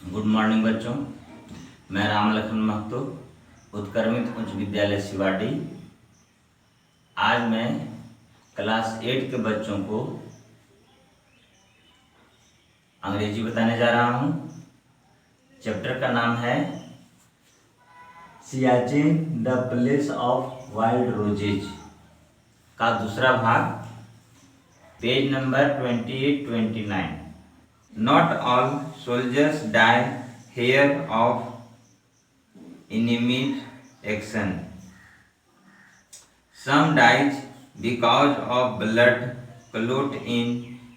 Good morning बच्चों, मैं राम लखन महतो, उत्क्रमित उच्च विद्यालय सिवाडी। आज मैं क्लास 8 के बच्चों को अंग्रेजी बताने जा रहा हूँ। चैप्टर का नाम है Siachen the place of wild roses का दूसरा भाग, page number 28-29। Not all soldiers die here of enemy action. Some dies because of blood clot in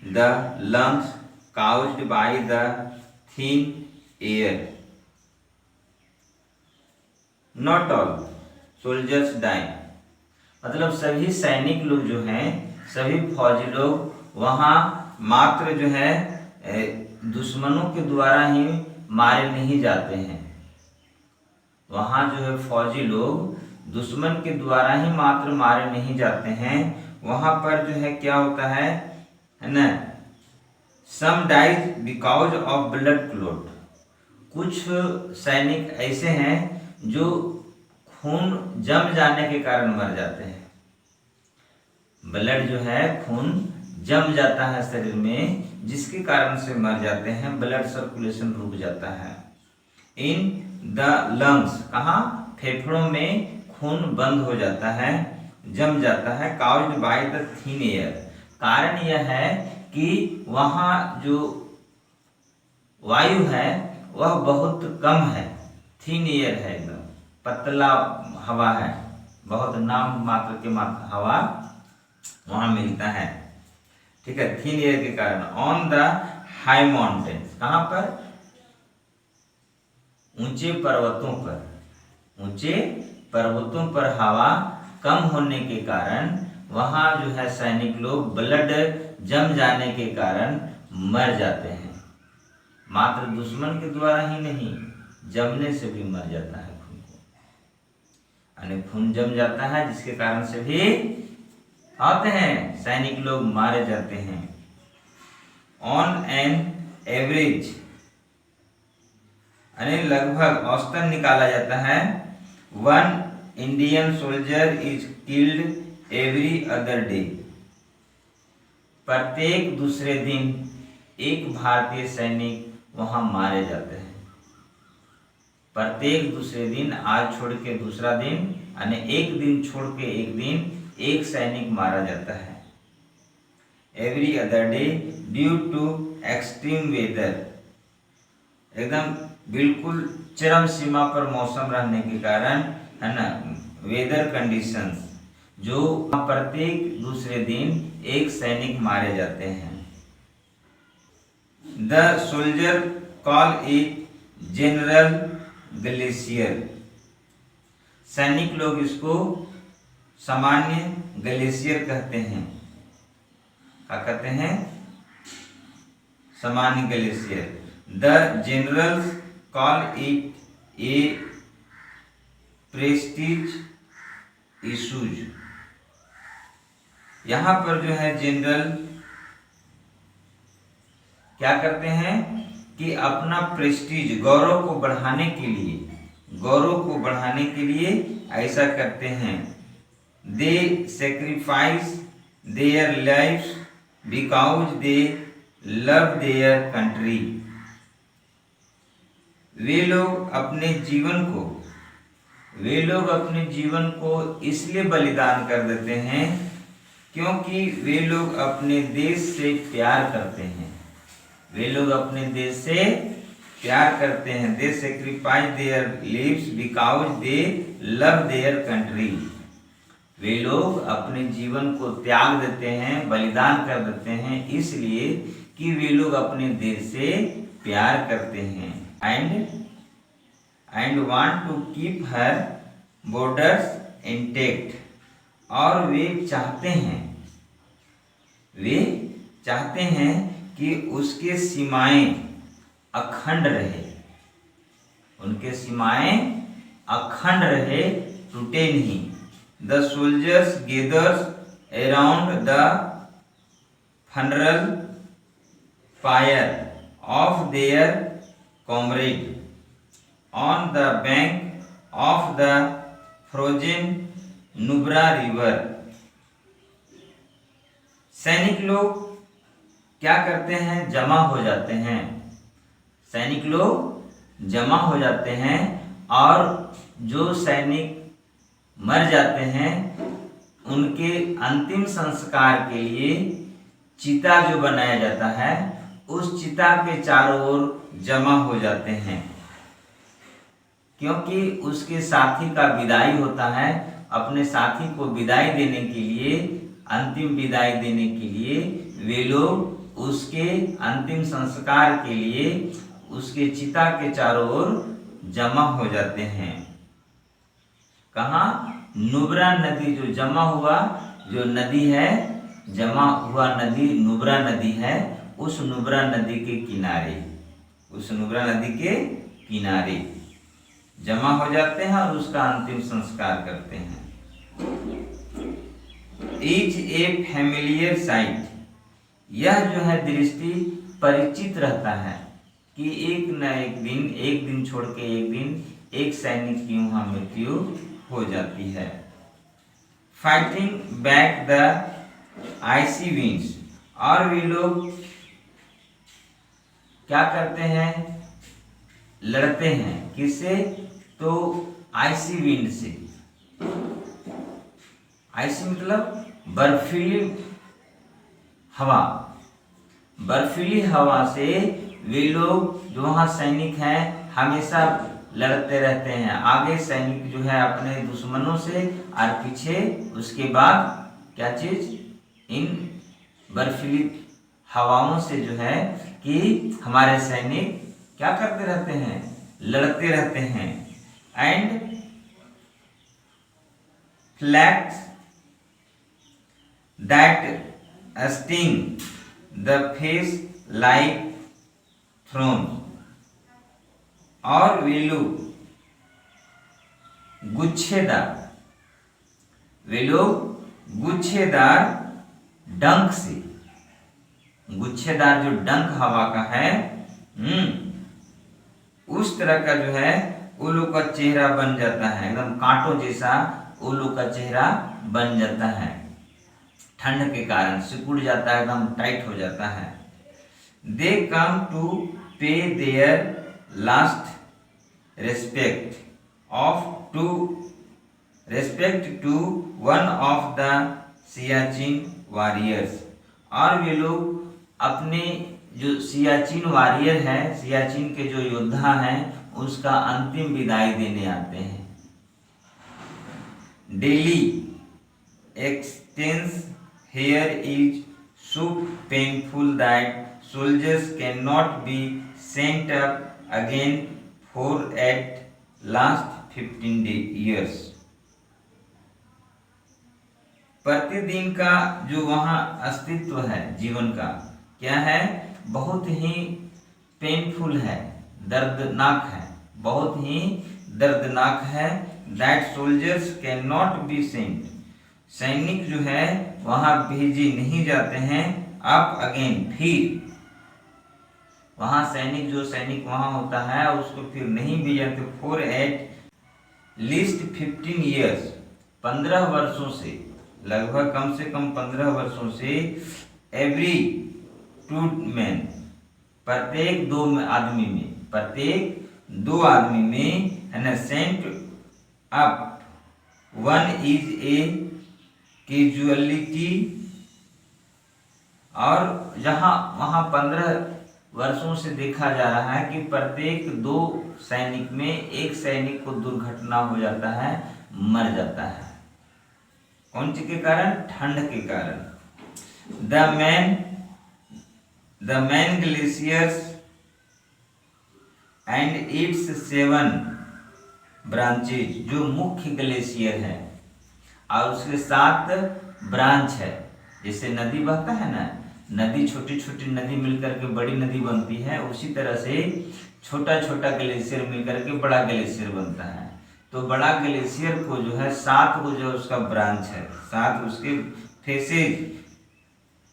the lungs caused by the thin air. Not all soldiers die. मतलब सभी सैनिक लोग जो हैं, सभी फौजी लोग वहाँ मात्र जो है दुश्मनों के द्वारा ही मारे नहीं जाते हैं। वहाँ जो है फौजी लोग दुश्मन के द्वारा ही मात्र मारे नहीं जाते हैं। वहाँ पर जो है क्या होता है ना, some dies because of blood clot. कुछ सैनिक ऐसे हैं जो खून जम जाने के कारण मर जाते हैं। ब्लड जो है खून जम जाता है शरीर में, जिसके कारण से मर जाते हैं। ब्लड सर्कुलेशन रुक जाता है। इन द लंग्स, कहाँ? फेफड़ों में खून बंद हो जाता है, जम जाता है। Caused by the thin air, कारण यह है कि वहाँ जो वायु है वह बहुत कम है। थिन एयर है, एकदम पतला हवा है, बहुत नाम मात्र के मात्र हवा वहाँ मिलता है। ठीक है, थिन एयर के कारण। ऑन द हाई माउंटेन्स, कहाँ पर? ऊंचे पर्वतों पर। ऊंचे पर्वतों पर हवा कम होने के कारण वहाँ जो है सैनिक लोग ब्लड जम जाने के कारण मर जाते हैं। मात्र दुश्मन के द्वारा ही नहीं, जमने से भी मर जाता है खून को, यानी खून जम जाता है, जिसके कारण से भी आते हैं सैनिक लोग मारे जाते हैं। ऑन एन एवरेज, यानी लगभग औसतन निकाला जाता है, 1 Indian soldier is killed every other day. प्रत्येक दूसरे दिन एक भारतीय सैनिक वहां मारे जाते हैं। प्रत्येक दूसरे दिन, आज छोड़ के दूसरा दिन, यानी एक दिन छोड़ के एक दिन एक सैनिक मारा जाता है। Every other day due to extreme weather, एकदम बिल्कुल चरम सीमा पर मौसम रहने के कारण, है ना, वेदर कंडीशंस, जो प्रत्येक दूसरे दिन एक सैनिक मारे जाते हैं। The soldier call it general glacier, सैनिक लोग इसको सामान्य ग्लेशियर कहते हैं। क्या कहते हैं? सामान्य glacier. The generals call it A Prestige issues, यहाँ पर जो है जनरल क्या करते हैं कि अपना प्रेस्टीज, गौरव को बढ़ाने के लिए, गौरव को बढ़ाने के लिए ऐसा करते हैं। They sacrifice their lifes because they love their country, वे लोग अपने जीवन को इसलिए बलिदान कर देते हैं क्योंकि वे लोग अपने देश से प्यार करते हैं। वे लोग अपने देश से प्यार करते हैं। They sacrifice their lives because they love their country, वे लोग अपने जीवन को त्याग देते हैं, बलिदान कर देते हैं, इसलिए कि वे लोग अपने देश से प्यार करते हैं। And want to keep her borders intact, और वे चाहते हैं कि उसके सीमाएं अखंड रहे, उनके सीमाएं अखंड रहे, टूटे नहीं। The soldiers gathers around the funeral fire of their comrade on the bank of the frozen Nubra river. सैनिक लोग क्या करते हैं, जमा हो जाते हैं। सैनिक लोग जमा हो जाते हैं और जो सैनिक मर जाते हैं उनके अंतिम संस्कार के लिए चिता जो बनाया जाता है उस चिता के चारों ओर जमा हो जाते हैं, क्योंकि उसके साथी का विदाई होता है। अपने साथी को विदाई देने के लिए, अंतिम विदाई देने के लिए वे लोग उसके अंतिम संस्कार के लिए उसके चिता के चारों ओर जमा हो जाते हैं। कहाँ? नुब्रा नदी, जो जमा हुआ जो नदी है, जमा हुआ नदी नुब्रा नदी है, उस नुब्रा नदी के किनारे, उस नुब्रा नदी के किनारे जमा हो जाते हैं और उसका अंतिम संस्कार करते हैं। इज ए फैमिलियर साइट, यह जो है दृष्टि परिचित रहता है कि एक न एक दिन छोड़ के एक दिन एक सैनिक की वहां मृत्यु हो जाती है। Fighting back the icy winds, और वे लोग क्या करते हैं, लड़ते हैं। किससे? तो आइसी विंड से। आइसी मतलब बर्फीली हवा, बर्फीली हवा से वे लोग जो वहाँ सैनिक हैं हमेशा लड़ते रहते हैं। आगे सैनिक जो है अपने दुश्मनों से और पीछे उसके बाद क्या चीज, इन बर्फीली हवाओं से जो है कि हमारे सैनिक क्या करते रहते हैं, लड़ते रहते हैं। And flags that sting the face like thorn, और वे लोग गुच्छेदार, वे लोग गुच्छेदार डंक से, गुच्छेदार जो डंक हवा का है, उस तरह का जो है उल्लू का चेहरा बन जाता है, एकदम कांटों जैसा उल्लू का चेहरा बन जाता है। ठंड के कारण सिकुड़ जाता है, एकदम टाइट हो जाता है। They come to pay their last respect to one of the Siachen warriors, और वे लोग अपने जो सियाचिन वॉरियर है, सियाचिन के जो योद्धा हैं, उसका अंतिम विदाई देने आते हैं। Daily expanse here is so painful that soldiers cannot be sent up again for at last 15 years. प्रतिदिन का जो वहाँ अस्तित्व है जीवन का, क्या है, बहुत ही पेनफुल है, दर्दनाक है, बहुत ही दर्दनाक है। That soldiers can not be sent, सैनिक जो है वहाँ भेजे नहीं जाते हैं। अप अगेन, फिर वहाँ सैनिक जो सैनिक वहाँ होता है उसको फिर नहीं भेजे जाते। फॉर एट लीस्ट 15 years, 15 वर्षों से, लगभग कम से कम 15 वर्षों से, एवरी 2 men, प्रत्येक 2 आदमी में, प्रत्येक 2 आदमी में है ना, sent up 1 is a casualty, और जहाँ वहाँ 15 वर्षों से देखा जा रहा है कि प्रत्येक 2 सैनिक में एक सैनिक को दुर्घटना हो जाता है, मर जाता है। कौन सी के कारण? ठंड के कारण। The man glaciers and it's 7 branches, जो मुख्य ग्लेशियर है और उसके 7 ब्रांच है। जैसे नदी बहता है ना, नदी छोटी छोटी नदी मिलकर के बड़ी नदी बनती है, उसी तरह से छोटा छोटा ग्लेशियर मिलकर के बड़ा ग्लेशियर बनता है। तो बड़ा ग्लेशियर को जो है 7 को जो उसका ब्रांच है, 7 उसके faces,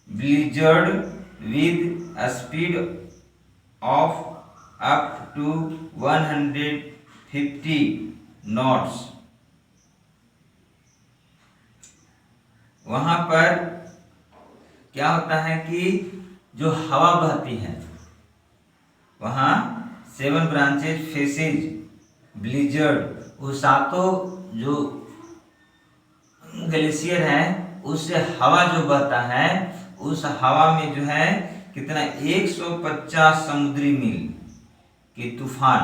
blizzard with speed of up to 150 knots. वहां पर क्या होता है कि जो हवा बहती है वहां 7 ब्रांचेज फेसेज ब्लिजर्ड, वो सातों जो ग्लेशियर है उससे हवा जो बहता है, उस हवा में जो है कितना 150 समुद्री मील की तूफान,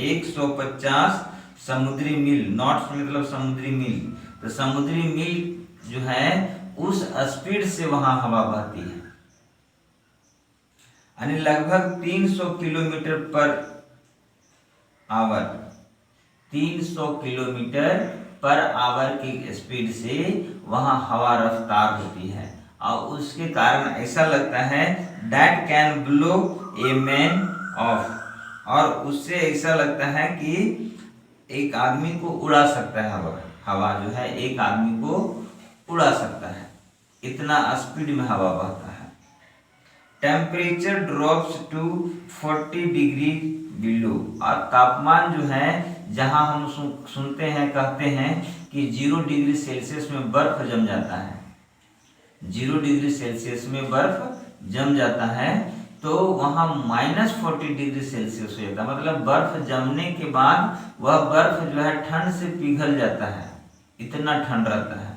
150 समुद्री मील, नॉट्स मतलब समुद्री मील, तो समुद्री मील जो है उस स्पीड से वहां हवा बहती है, यानी लगभग 300 kilometre per hour, 300 kilometre per hour की स्पीड से वहां हवा रफ्तार होती है, और उसके कारण ऐसा लगता है that can blow a man of, और उससे ऐसा लगता है कि एक आदमी को उड़ा सकता है, हवा जो है एक आदमी को उड़ा सकता है, इतना स्पीड में हवा बहता है। Temperature drops to 40 degree below, और तापमान जो है जहां हम सुनते हैं कहते हैं कि 0 डिग्री सेल्सियस में बर्फ जम जाता है, 0 डिग्री सेल्सियस में बर्फ जम जाता है, तो वहां -40 डिग्री सेल्सियस हो जाता है, मतलब बर्फ जमने के बाद वह बर्फ जो है ठंड से पिघल जाता है, इतना ठंड रहता है।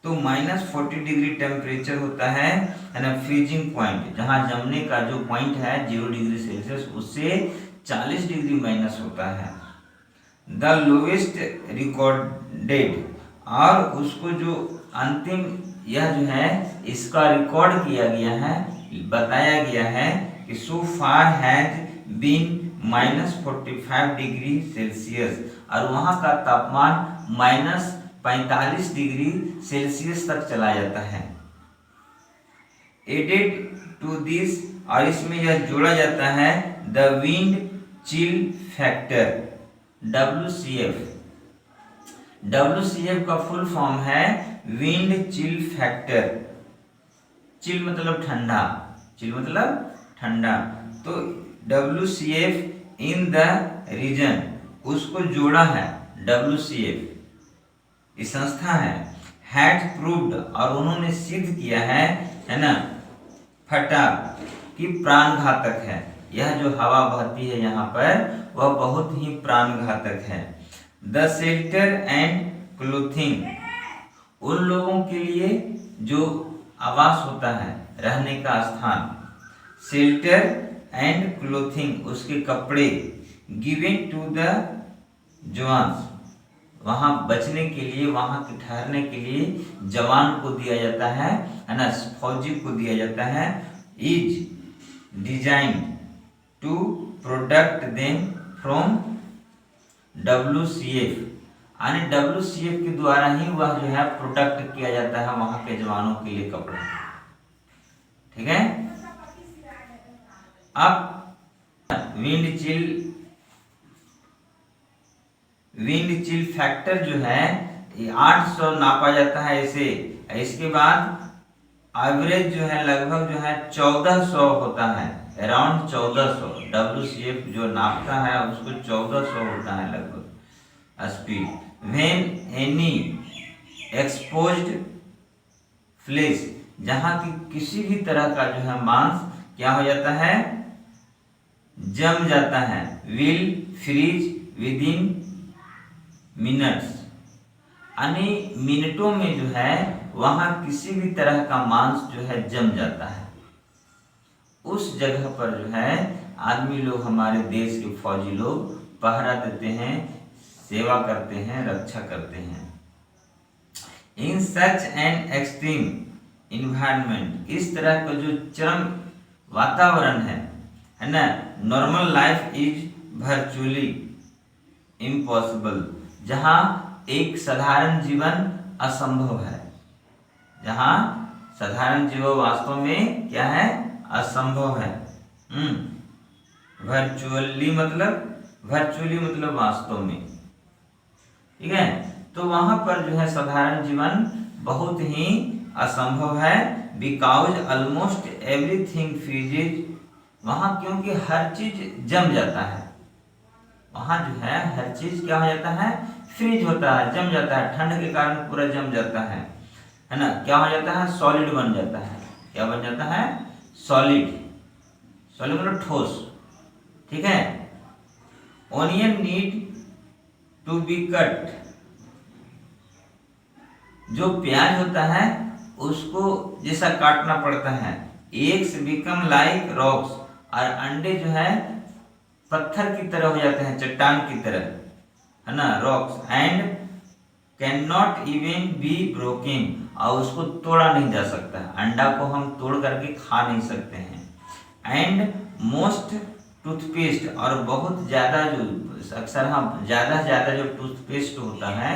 तो -40 डिग्री टेम्परेचर होता है ना, फ्रीजिंग पॉइंट, जहां जमने का जो पॉइंट है 0 डिग्री सेल्सियस, उससे 40 डिग्री माइनस होता है। द लोवेस्ट रिकॉर्डेड, और उसको जो अंतिम यह जो है इसका रिकॉर्ड किया गया है, बताया गया है कि सो फार हैज बीन -45 डिग्री सेल्सियस, और वहां का तापमान -45 डिग्री सेल्सियस तक चला जाता है। एडेड टू दिस, और इसमें यह जोड़ा जाता है the wind chill factor, WCF। WCF का फुल फॉर्म है विंड चिल फैक्टर, चिल मतलब ठंडा, चिल मतलब ठंडा, तो WCF इन द रीजन, उसको जोड़ा है WCF, ये संस्था है, हैड प्रूव्ड, और उन्होंने सिद्ध किया है ना, फटा कि प्राणघातक है, यह जो हवा बहती है यहाँ पर वह बहुत ही प्राणघातक है। द शेल्टर एंड क्लोथिंग, उन लोगों के लिए जो आवास होता है, रहने का स्थान, शेल्टर एंड क्लोथिंग उसके कपड़े, गिवन टू द जवान्स, वहां बचने के लिए, वहां के ठहरने के लिए जवान को दिया जाता है ना, फौजी को दिया जाता है, is design to protect them from WCF, यानी WCF के द्वारा ही वह जो है प्रोटेक्ट किया जाता है वहां के जवानों के लिए कपड़ा, ठीक है। अब विंड चिल फैक्टर जो है ये 800 नापा जाता है इसे, इसके बाद एवरेज जो है लगभग जो है 1400 होता है, अराउंड 1400, WCF जो नापता है उसको 1400 होता है लगभग speed. When any exposed flesh, जहां की किसी भी तरह का जो है मांस क्या हो जाता है, जम जाता है, will freeze within minutes, यानी मिनटों में जो है वहां किसी भी तरह का मांस जो है जम जाता है, उस जगह पर जो है आदमी लोग, हमारे देश के फौजी लोग पहरा देते हैं, सेवा करते हैं, रक्षा करते हैं। इन सच एन एक्सट्रीम इन्वायरमेंट, इस तरह का जो चरम वातावरण है ना, normal life is virtually impossible, जहां एक साधारण जीवन असंभव है, जहां साधारण जीवन वास्तव में क्या है, असंभव है। वर्चुअली मतलब वास्तव में, ठीक है। तो वहां पर जो है साधारण जीवन बहुत ही असंभव है, बिकॉज ऑलमोस्ट एवरीथिंग फ्रीजेज, वहां क्योंकि हर चीज जम जाता है, वहां जो है हर चीज क्या हो जाता है, फ्रीज होता है, जम जाता है, ठंड के कारण पूरा जम जाता है ना, क्या हो जाता है, सॉलिड बन जाता है। क्या बन जाता है, सॉलिड। सॉलिड मतलब ठोस, ठीक है। Onion need to be cut, जो प्याज होता है उसको जैसा काटना पड़ता है। एग्स बिकम लाइक रॉक्स, और अंडे जो है पत्थर की तरह हो जाते हैं, चट्टान की तरह, है ना, rocks, and can not even be broken, और उसको तोड़ा नहीं जा सकता। अंडा को हम तोड़ करके खा नहीं सकते हैं। एंड मोस्ट टूथपेस्ट, और बहुत ज़्यादा जो अक्सर हम ज़्यादा से ज़्यादा जो टूथपेस्ट होता है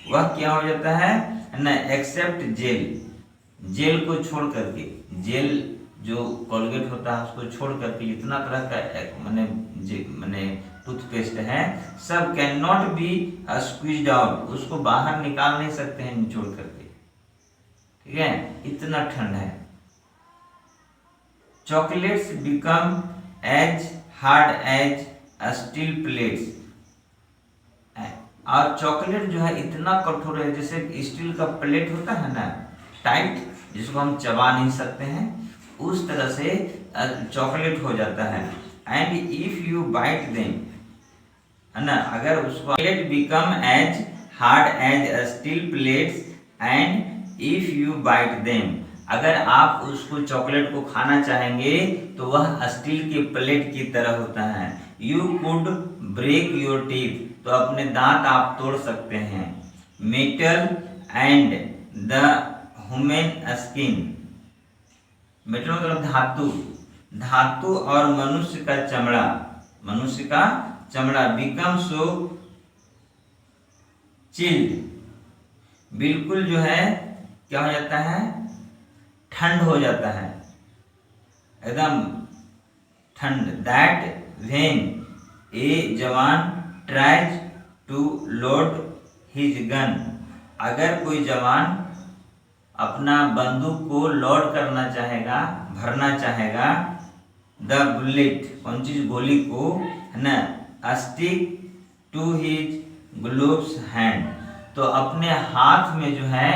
वह क्या हो जाता है ना, एक्सेप्ट जेल, जेल को छोड़ करके, जेल जो कोलगेट होता है उसको छोड़ करके जितना तरह का मैंने टूथपेस्ट है सब can not be squeezed out, उसको बाहर निकाल नहीं सकते हैं निचोड़ करके, ठीक है, इतना ठंड है। Chocolates become as hard as steel plates, और चॉकलेट जो है इतना कठोर है जैसे स्टील का प्लेट होता है ना, टाइट, जिसको हम चबा नहीं सकते हैं, उस तरह से चॉकलेट हो जाता है। And if you bite them, है ना, अगर उसको chocolate become as hard as steel plates and if you bite them, अगर आप उसको चॉकलेट को खाना चाहेंगे तो वह स्टील के प्लेट की तरह होता है। You could break your teeth, तो अपने दांत आप तोड़ सकते हैं। Metal and the human skin, metal मतलब धातु, धातु और मनुष्य का चमड़ा, मनुष्य का चमड़ा बिकम सो चिल्ड, बिल्कुल जो है क्या हो जाता है, ठंड हो जाता है, एकदम ठंड। दैट व्हेन ए जवान tries to load his gun, अगर कोई जवान अपना बंदूक को लोड करना चाहेगा, भरना चाहेगा, द बुलेट, कौन चीज, गोली को, है ना, stick to his gloves hand, तो अपने हाथ में जो है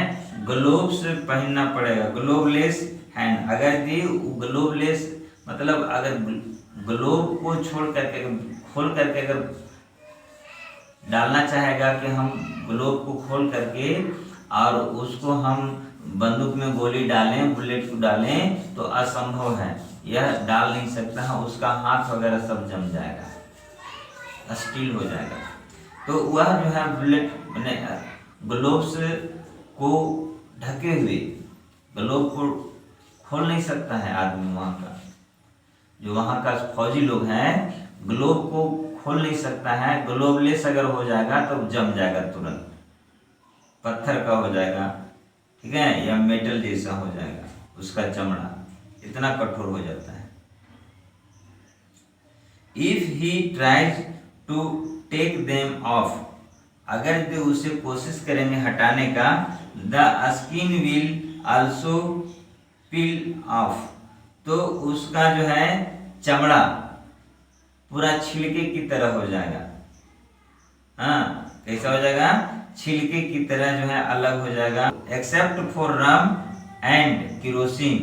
ग्लोव्स पहनना पड़ेगा, ग्लोवलेस हैंड। अगर ये ग्लोवलेस मतलब अगर ग्लोव को छोड़ करके खोल करके अगर डालना चाहेगा कि हम ग्लोव को खोल करके और उसको हम बंदूक में गोली डालें, बुलेट को डालें, तो असंभव है, यह डाल नहीं सकता है, उसका हाथ वगैरह सब जम जाएगा, स्टील हो जाएगा। तो वह जो है बुलेट मैंने ग्लोव्स को ढके हुए, ग्लोव को खोल नहीं सकता है आदमी, वहाँ का जो वहाँ का फौजी लोग हैं ग्लोव को खोल नहीं सकता है, ग्लोवलेस अगर हो जाएगा तो जम जाएगा, तुरंत पत्थर का हो जाएगा, ठीक है, या मेटल जैसा हो जाएगा, उसका चमड़ा इतना कठोर हो जाता है। If he tries to take them off, अगर जो उसे कोशिश करेंगे हटाने का, the skin will also peel off, तो उसका जो है चमड़ा पूरा छिलके की तरह हो जाएगा। हाँ, कैसा हो जाएगा, छिलके की तरह जो है अलग हो जाएगा। Except for rum and kerosene,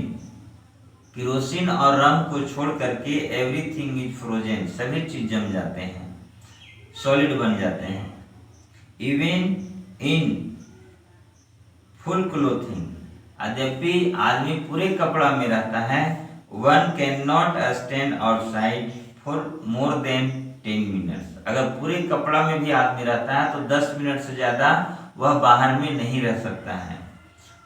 kerosene और रम को छोड़ करके एवरीथिंग इज फ्रोजन, सभी चीज जम जाते हैं, सॉलिड बन जाते हैं। इवन इन फुल क्लोथिंग, यद्यपि आदमी पूरे कपड़ा में रहता है, one can not stand outside for more than 10 minutes, अगर पूरे कपड़ा में भी आदमी रहता है तो 10 मिनट से ज़्यादा वह बाहर में नहीं रह सकता है।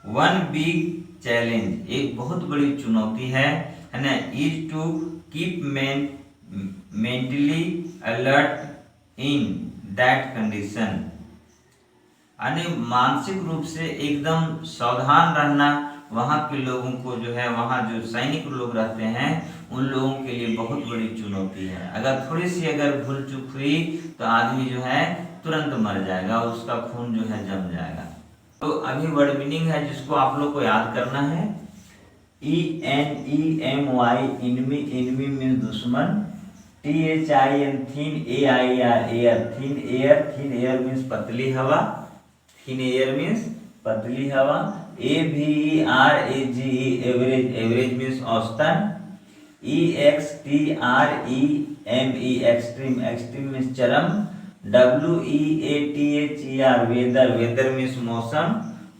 वन बिग चैलेंज, एक बहुत बड़ी चुनौती है ना, is to keep mentally alert in that condition, यानी मानसिक रूप से एकदम सावधान रहना वहाँ के लोगों को जो है, वहाँ जो सैनिक लोग रहते हैं उन लोगों के लिए बहुत बड़ी चुनौती है। अगर थोड़ी सी अगर भूल चूक हुई तो आदमी जो है तुरंत मर जाएगा, उसका खून जो है जम जाएगा। तो अभी वर्ड मीनिंग है जिसको आप लोग को याद करना है। ENEMY enemy, enemy means दुश्मन। THIN thin, AIR air, thin air means पतली हवा, thin air means पतली हवा। AVERAGE average, average means औसतन। EXTREME extreme, extreme means चरम। WEATHER weather, weather means मौसम,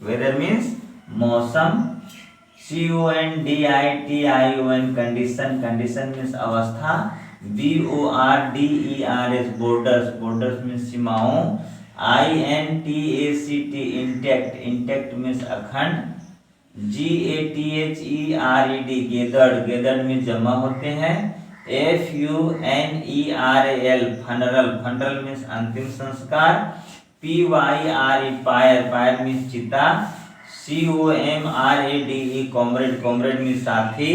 weather means मौसम। CONDITION condition, condition means अवस्था। BORDERS borders, borders means सीमाओं। INTACT intact, intact means अखंड। GATHERED gathered, gathered means जमा होते हैं। FUNERAL funeral, funeral means अंतिम संस्कार। PYRE pyre, pyre means चिता। COMRADE comrade, comrade means साथी।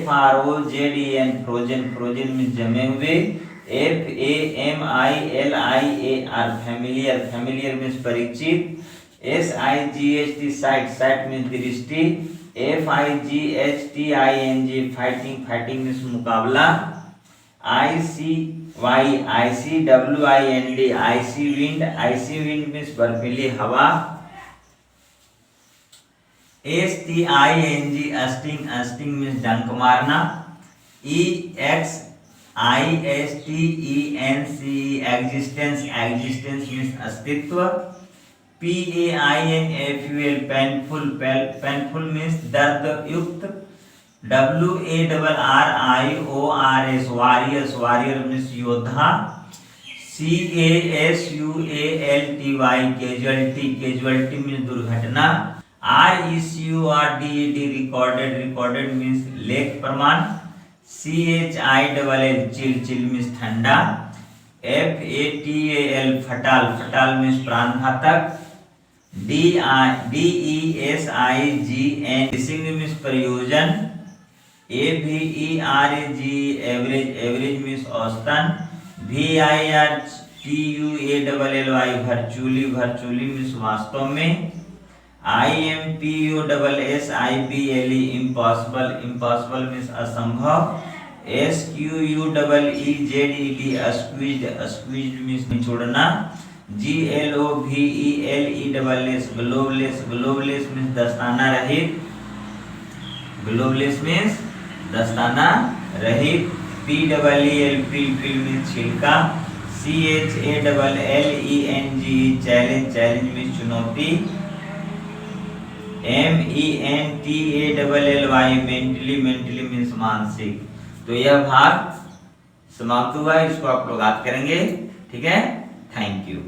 FROZEN frozen, frozen means जमे हुए। FAMILIAR familiar, familiar means परिचित। SIGHT sight, sight means दृष्टि। FIGHTING fighting, fighting means मुकाबला। ICWIND icy wind, icy wind means बर्फीली हवा। STING sting, sting means डंक मारना। EXISTENCE existence, existence means अस्तित्व। PAINFUL painful, painful means दर्द युक्त। WARRIORS warriors, warrior means योद्धा। CASUALTY casualty, casualty means दुर्घटना। RECORDED recorded, recorded means लेख प्रमाण। CHILL chill, chill means ठंडा। FATAL फटाल, फटाल means प्राणघातक। DESIGN डिसिंग means प्रयोजन। AVERAGE average, average means औसतन। VIRTUALLY virtually, virtually means वास्तव में। IMPOSSIBLE impossible, impossible means असंभव। SQUEEZED squeezed, squeezed means निचोड़ना। GLOVELESS globeless, globeless means दस्ताना रहित, globeless means दस्ताना रहित। PEEL peel means छिलका। CHALLENG challenge, challenge means चुनौती। MENTALLY mentally, mentally means मानसिक। तो यह भाग समाप्त हुआ, इसको आप लोग याद करेंगे। ठीक है, थैंक यू।